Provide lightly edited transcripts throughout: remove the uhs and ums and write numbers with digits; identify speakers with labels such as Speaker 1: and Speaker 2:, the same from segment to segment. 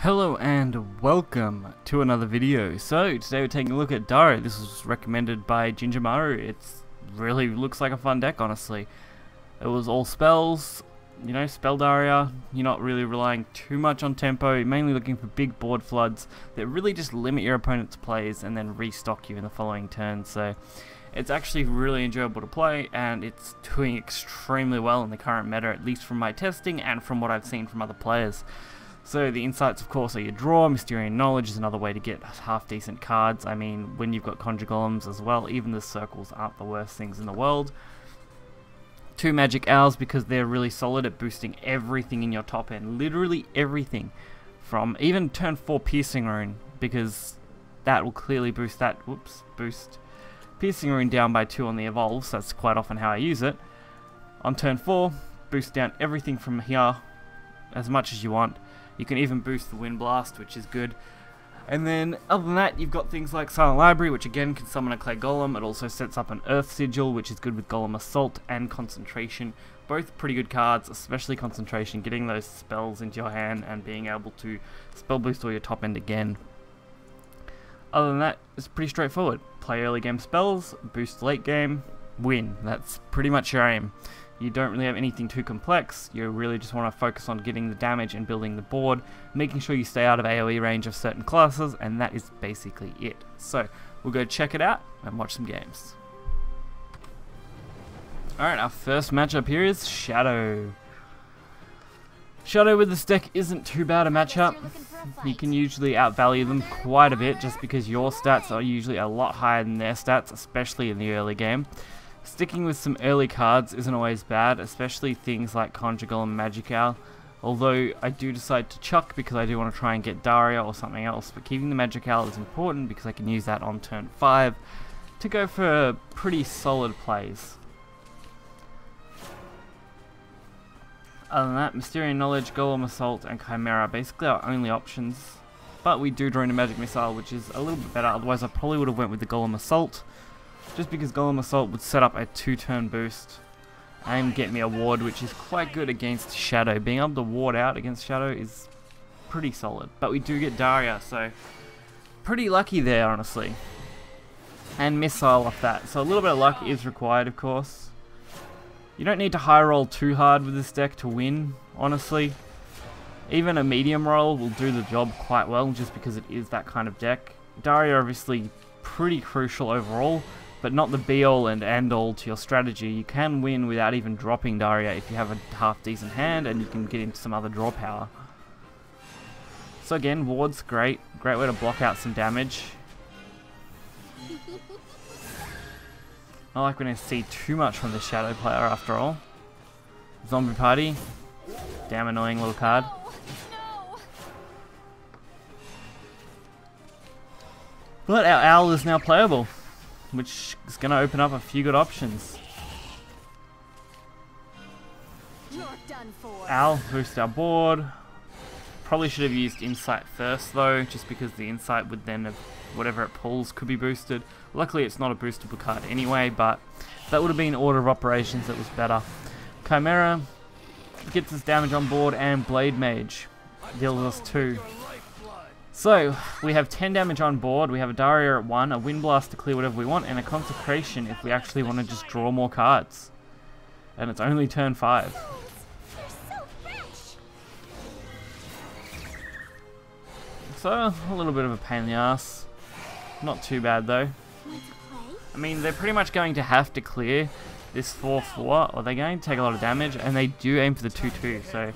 Speaker 1: Hello and welcome to another video. So today we're taking a look at Daria. This was recommended by Gingermaru. It really looks like a fun deck, honestly. It was all spells, you know, spell Daria. You're not really relying too much on tempo. You're mainly looking for big board floods that really just limit your opponent's plays and then restock you in the following turn. So it's actually really enjoyable to play, and it's doing extremely well in the current meta, at least from my testing and from what I've seen from other players. So the insights, of course, are your draw. Mysterious Knowledge is another way to get half-decent cards. I mean, when you've got Conjure Golems as well, even the circles aren't the worst things in the world. 2 Magic Owls, because they're really solid at boosting everything in your top end. Literally everything. From even turn 4 Piercing Rune, because that will clearly boost that. Boost Piercing Rune down by 2 on the evolve, so that's quite often how I use it. On turn 4, boost down everything from here as much as you want. You can even boost the Wind Blast, which is good. And then, other than that, you've got things like Silent Library, which again can summon a Clay Golem. It also sets up an Earth Sigil, which is good with Golem Assault and Concentration. Both pretty good cards, especially Concentration, getting those spells into your hand and being able to spell boost all your top end again. Other than that, it's pretty straightforward. Play early game spells, boost late game, win. That's pretty much your aim. You don't really have anything too complex. You really just want to focus on getting the damage and building the board, making sure you stay out of AoE range of certain classes, and that is basically it. So we'll go check it out and watch some games. Alright, our first matchup here is Shadow. Shadow with this deck isn't too bad a matchup. You can usually outvalue them quite a bit just because your stats are usually a lot higher than their stats, especially in the early game. Sticking with some early cards isn't always bad, especially things like Conjure Golem and Magic Owl. Although I do decide to chuck because I do want to try and get Daria or something else, but keeping the Magic Owl is important because I can use that on turn 5 to go for pretty solid plays. Other than that, Mysterious Knowledge, Golem Assault and Chimera are basically our only options. But we do draw into Magic Missile, which is a little bit better, otherwise I probably would have went with the Golem Assault. Just because Golem Assault would set up a 2-turn boost and get me a ward, which is quite good against Shadow. Being able to ward out against Shadow is pretty solid. But we do get Daria, so pretty lucky there, honestly. And Missile off that. So a little bit of luck is required, of course. You don't need to high roll too hard with this deck to win, honestly. Even a medium roll will do the job quite well, just because it is that kind of deck. Daria obviously pretty crucial overall, but not the be-all and end-all to your strategy. You can win without even dropping Daria if you have a half-decent hand and you can get into some other draw power. So again, ward's great. Great way to block out some damage. Not like we're going to see too much from the Shadow player after all. Zombie Party. Damn annoying little card. But our Owl is now playable, which is going to open up a few good options. Owl boost our board. Probably should have used Insight first though, just because the Insight would then have whatever it pulls could be boosted. Luckily it's not a boostable card anyway, but that would have been order of operations that was better. Chimera gets us damage on board, and Blade Mage deals us 2. So, we have 10 damage on board, we have a Daria at 1, a Wind Blast to clear whatever we want, and a Consecration if we actually want to just draw more cards. And it's only turn 5. So, a little bit of a pain in the ass. Not too bad though. I mean, they're pretty much going to have to clear this 4-4, or they're going to take a lot of damage, and they do aim for the 2-2, so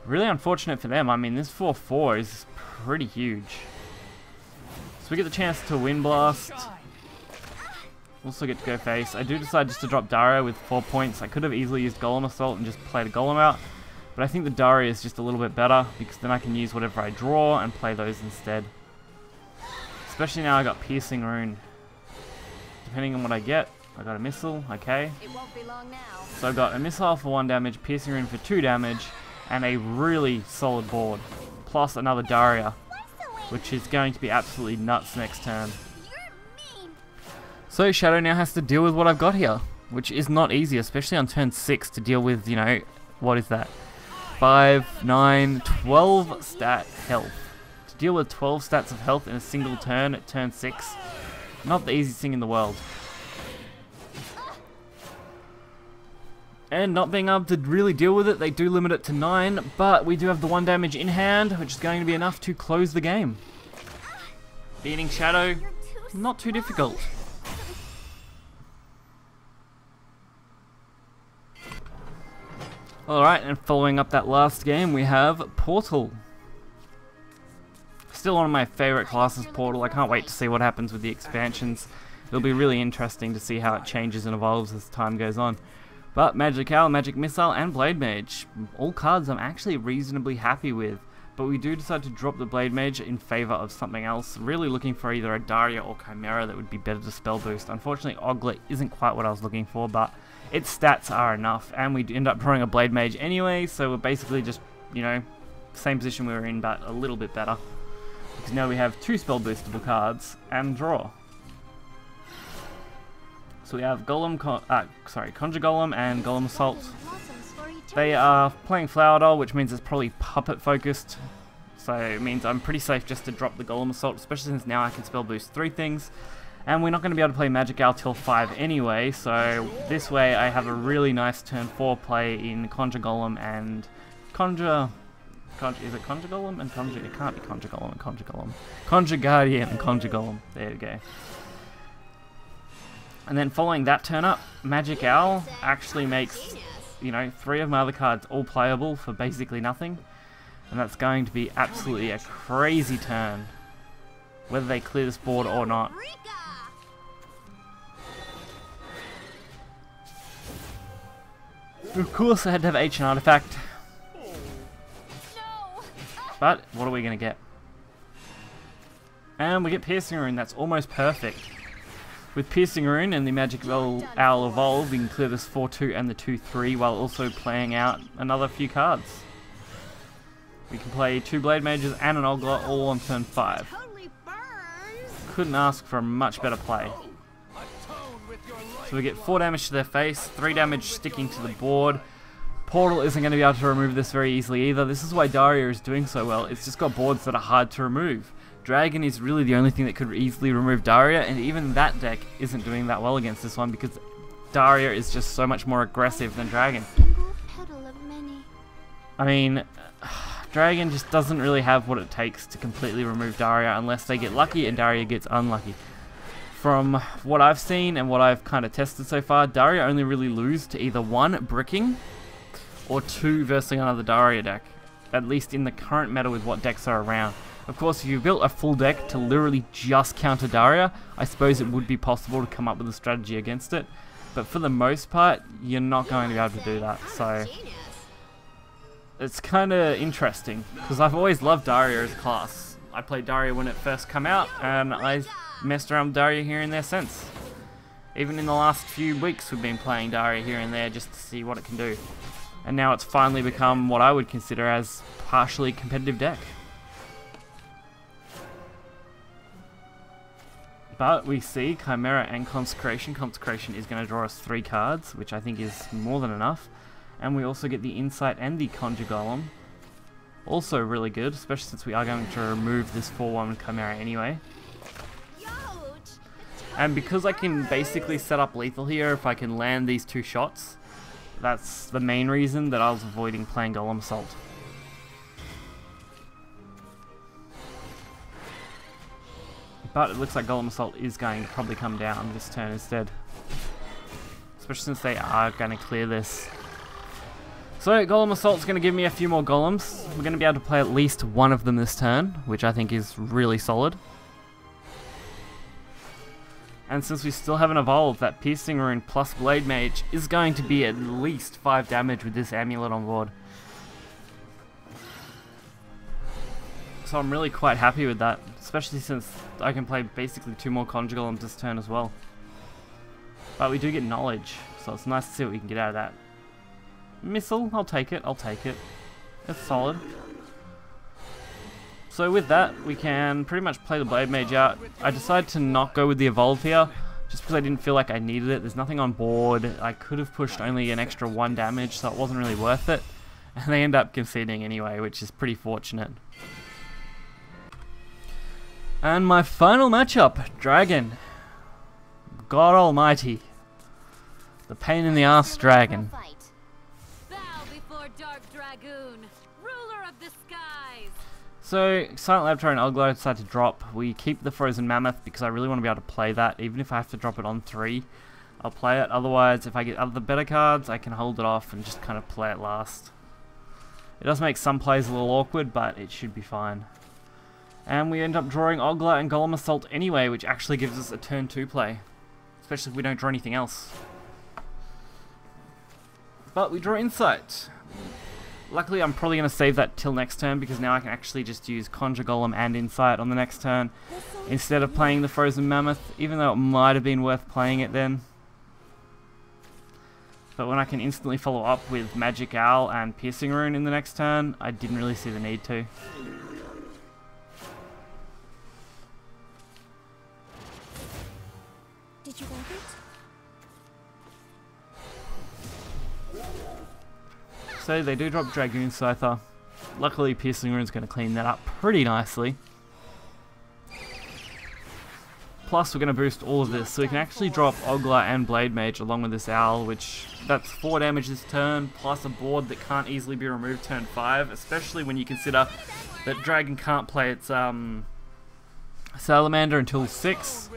Speaker 1: really unfortunate for them. I mean, this 4-4 is pretty huge. So we get the chance to Wind Blast. Also get to go face. I do decide just to drop Daria with 4 points. I could have easily used Golem Assault and just played a Golem out, but I think the Daria is just a little bit better because then I can use whatever I draw and play those instead. Especially now I got Piercing Rune. Depending on what I get, I got a Missile, okay. It won't be long now. So I got a Missile for 1 damage, Piercing Rune for 2 damage, and a really solid board. Plus another Daria, which is going to be absolutely nuts next turn. So Shadow now has to deal with what I've got here, which is not easy, especially on turn 6 to deal with, you know, what is that? 5, 9, 12 stat health. Deal with 12 stats of health in a single turn at turn 6. Not the easiest thing in the world. And not being able to really deal with it, they do limit it to 9, but we do have the 1 damage in hand, which is going to be enough to close the game. Beating Shadow, not too difficult. Alright, and following up that last game, we have Portal. Still one of my favourite classes, Portal. I can't wait to see what happens with the expansions. It'll be really interesting to see how it changes and evolves as time goes on. But Magic Owl, Magic Missile, and Blade Mage, all cards I'm actually reasonably happy with. But we do decide to drop the Blade Mage in favour of something else. Really looking for either a Daria or Chimera that would be better to spell boost. Unfortunately, Oglet isn't quite what I was looking for, but its stats are enough. And we end up drawing a Blade Mage anyway, so we're basically just, you know, same position we were in, but a little bit better. Because now we have 2 spell boostable cards and draw. So we have Conjure Golem and Golem Assault. They are playing Flower Doll, which means it's probably puppet focused. So it means I'm pretty safe just to drop the Golem Assault, especially since now I can spell boost 3 things. And we're not going to be able to play Magic Owl till 5 anyway, so this way I have a really nice turn 4 play in Conjure Golem and is it Conjure Golem and Conjure? It can't be Conjure Golem and Conjure Golem. Conjure Guardian and Conjure Golem. There we go. And then following that turn up, Magic Owl actually makes, you know, 3 of my other cards all playable for basically nothing. And that's going to be absolutely a crazy turn, whether they clear this board or not. Of course I had to have Ancient Artifact. But what are we going to get? And we get Piercing Rune, that's almost perfect. With Piercing Rune and the Magic Owl Evolve, we can clear this 4-2 and the 2-3 while also playing out another few cards. We can play 2 Blade Mages and an Oglet all on turn 5. Couldn't ask for a much better play. So we get 4 damage to their face, 3 damage sticking to the board. Portal isn't going to be able to remove this very easily either. This is why Daria is doing so well. It's just got boards that are hard to remove. Dragon is really the only thing that could easily remove Daria, and even that deck isn't doing that well against this one because Daria is just so much more aggressive than Dragon. I mean, Dragon just doesn't really have what it takes to completely remove Daria unless they get lucky and Daria gets unlucky. From what I've seen and what I've kind of tested so far, Daria only really lose to either 1, bricking, or 2, versus another Daria deck. At least in the current meta with what decks are around. Of course, if you built a full deck to literally just counter Daria, I suppose it would be possible to come up with a strategy against it. But for the most part, you're not going to be able to do that. So it's kind of interesting, because I've always loved Daria as a class. I played Daria when it first came out, and I messed around with Daria here and there since. Even in the last few weeks we've been playing Daria here and there just to see what it can do. And now it's finally become what I would consider as partially competitive deck. But we see Chimera and Consecration. Consecration is going to draw us 3 cards, which I think is more than enough. And we also get the Insight and the Conjure Golem. Also really good, especially since we are going to remove this 4-1 Chimera anyway. And because I can basically set up lethal here if I can land these 2 shots, that's the main reason that I was avoiding playing Golem Assault. But it looks like Golem Assault is going to probably come down this turn instead. Especially since they are going to clear this. So Golem Assault is going to give me a few more golems. We're going to be able to play at least 1 of them this turn, which I think is really solid. And since we still haven't evolved, that Piercing Rune plus Blade Mage is going to be at least 5 damage with this amulet on board. So I'm really quite happy with that, especially since I can play basically 2 more Conjure Golems this turn as well. But we do get Knowledge, so it's nice to see what we can get out of that. Missile, I'll take it, I'll take it. It's solid. So with that, we can pretty much play the Blade Mage out. I decided to not go with the Evolve here, just because I didn't feel like I needed it. There's nothing on board. I could have pushed only an extra 1 damage, so it wasn't really worth it. And they end up conceding anyway, which is pretty fortunate. And my final matchup, Dragon. God Almighty. The pain in the ass dragon.
Speaker 2: Bow before Dark Dragoon, ruler of the skies.
Speaker 1: So, Silent Laboratory and Ugly decide to drop. We keep the Frozen Mammoth because I really want to be able to play that, even if I have to drop it on 3. I'll play it, otherwise if I get other better cards, I can hold it off and just kind of play it last. It does make some plays a little awkward, but it should be fine. And we end up drawing Ogla and Golem Assault anyway, which actually gives us a turn 2 play. Especially if we don't draw anything else. But we draw Insight. Luckily I'm probably going to save that till next turn, because now I can actually just use Conjure Golem and Insight on the next turn, instead of playing the Frozen Mammoth, even though it might have been worth playing it then. But when I can instantly follow up with Magic Owl and Piercing Rune in the next turn, I didn't really see the need to.
Speaker 3: Did you want it?
Speaker 1: So they do drop Dragoon Scyther. Luckily Piercing Rune's going to clean that up pretty nicely. Plus we're going to boost all of this, so we can actually drop Ogla and Blade Mage along with this Owl, which that's 4 damage this turn, plus a board that can't easily be removed turn 5, especially when you consider that Dragon can't play its Salamander until 6.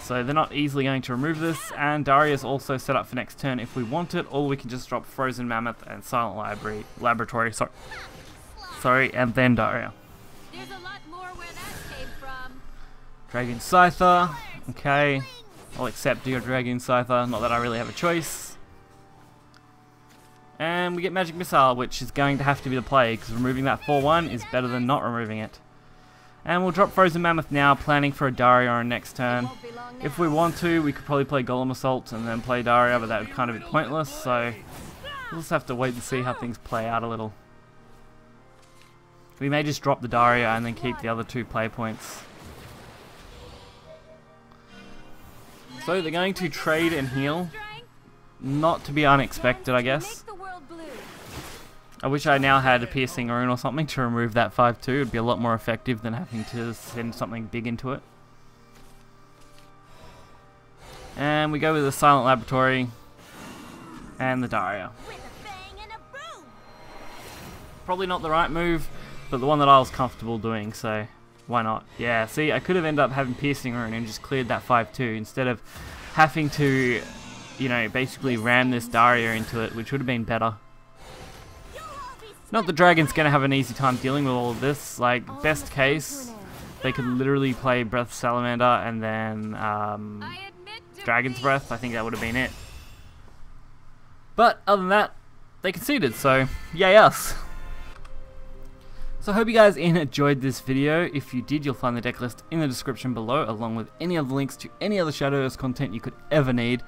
Speaker 1: So they're not easily going to remove this, and Daria is also set up for next turn if we want it, or we can just drop Frozen Mammoth and Silent Laboratory, sorry, and then Daria.
Speaker 2: There's a lot more where that came from.
Speaker 1: Dragoon Scyther, okay, I'll accept your Dragoon Scyther, not that I really have a choice. And we get Magic Missile, which is going to have to be the play, because removing that 4-1 is better than not removing it. And we'll drop Frozen Mammoth now, planning for a Daria on next turn. If we want to, we could probably play Golem Assault and then play Daria, but that would kind of be pointless, so we'll just have to wait and see how things play out a little. We may just drop the Daria and then keep the other 2 play points. So they're going to trade and heal. Not to be unexpected, I guess. I wish I now had a Piercing Rune or something to remove that 5-2. It would be a lot more effective than having to send something big into it. And we go with the Silent Laboratory and the Daria. Probably not the right move, but the one that I was comfortable doing, so why not? Yeah, see, I could have ended up having Piercing Rune and just cleared that 5-2 instead of having to, you know, basically ram this Daria into it, which would have been better. Not that Dragon's going to have an easy time dealing with all of this. Like, best case, they could literally play Breath of Salamander and then Dragon's Breath. I think that would have been it. But other than that, they conceded, so yay us. So I hope you guys enjoyed this video. If you did, you'll find the deck list in the description below, along with any other links to any other Shadowverse content you could ever need.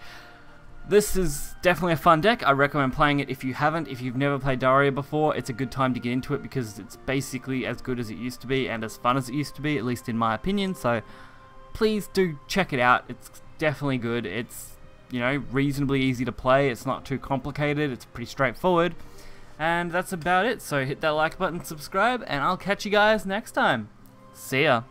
Speaker 1: This is definitely a fun deck. I recommend playing it if you haven't. If you've never played Daria before, it's a good time to get into it because it's basically as good as it used to be and as fun as it used to be, at least in my opinion. So please do check it out. It's definitely good. It's, you know, reasonably easy to play. It's not too complicated. It's pretty straightforward. And that's about it. So hit that like button, subscribe, and I'll catch you guys next time. See ya.